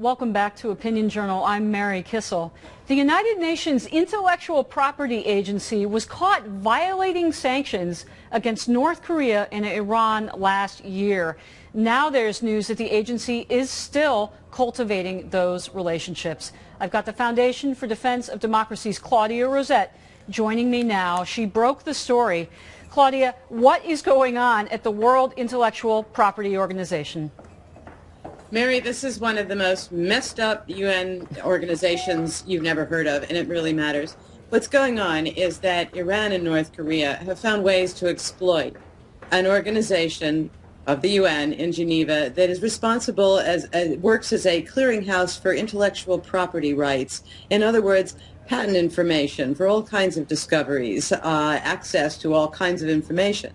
Welcome back to Opinion Journal. I'm Mary Kissel. The United Nations Intellectual Property Agency was caught violating sanctions against North Korea and Iran last year. Now there's news that the agency is still cultivating those relationships. I've got the Foundation for Defense of Democracy's Claudia Rosett joining me now. She broke the story. Claudia, what is going on at the World Intellectual Property Organization? Mary, this is one of the most messed up UN organizations you've never heard of, and it really matters. What's going on is that Iran and North Korea have found ways to exploit an organization of the UN in Geneva that is responsible works as a clearinghouse for intellectual property rights. In other words, patent information for all kinds of discoveries, access to all kinds of information.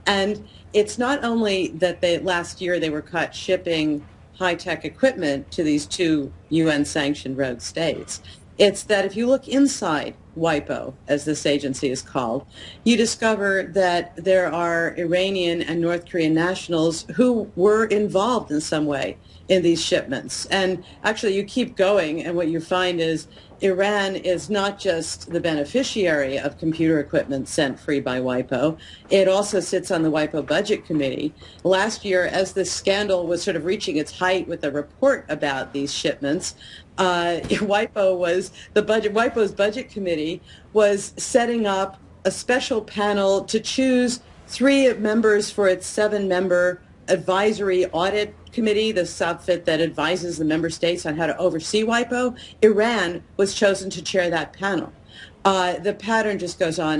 And it's not only that last year they were caught shipping high-tech equipment to these two UN-sanctioned rogue states. It's that if you look inside WIPO, as this agency is called, you discover that there are Iranian and North Korean nationals who were involved in some way in these shipments. And actually, you keep going, and what you find is Iran is not just the beneficiary of computer equipment sent free by WIPO. It also sits on the WIPO Budget Committee. Last year, as this scandal was sort of reaching its height with a report about these shipments, WIPO's Budget Committee was setting up a special panel to choose 3 members for its 7-member advisory audit committee, this outfit that advises the member states on how to oversee WIPO. Iran was chosen to chair that panel. The pattern just goes on.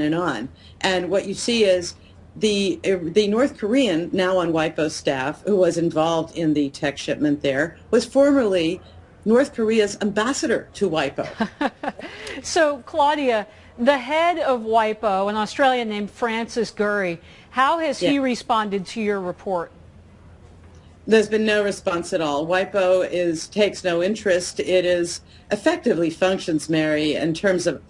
And what you see is the North Korean, now on WIPO staff, who was involved in the tech shipment there, was formerly North Korea's ambassador to WIPO. So, Claudia, the head of WIPO, an Australian named Francis Gurry, how has he responded to your report? There's been no response at all. WIPO takes no interest. It is effectively functions, Mary, in terms of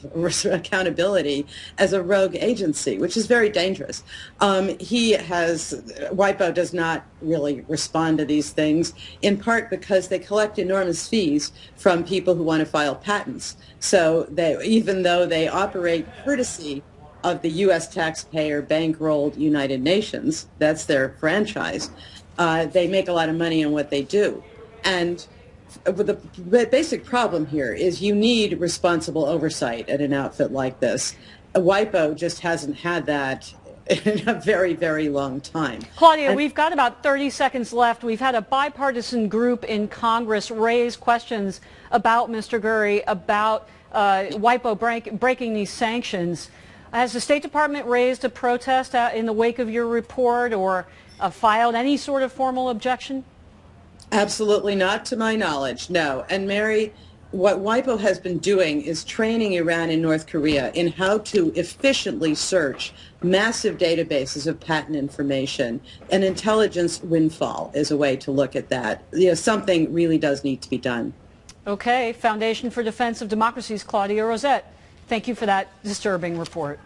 accountability as a rogue agency, which is very dangerous. WIPO does not really respond to these things, in part because they collect enormous fees from people who want to file patents. So even though they operate courtesy of the U.S. taxpayer bankrolled United Nations, that's their franchise, they make a lot of money on what they do. And the basic problem here is you need responsible oversight at an outfit like this. WIPO just hasn't had that in a very, very long time. Claudia, we've got about 30 seconds left. We've had a bipartisan group in Congress raise questions about Mr. Gurry, about WIPO breaking these sanctions. Has the State Department raised a protest in the wake of your report, or filed any sort of formal objection? Absolutely not, to my knowledge, no. And Mary, what WIPO has been doing is training Iran and North Korea in how to efficiently search massive databases of patent information. An intelligence windfall is a way to look at that. Something really does need to be done. Okay, Foundation for Defense of Democracy's Claudia Rosett, thank you for that disturbing report.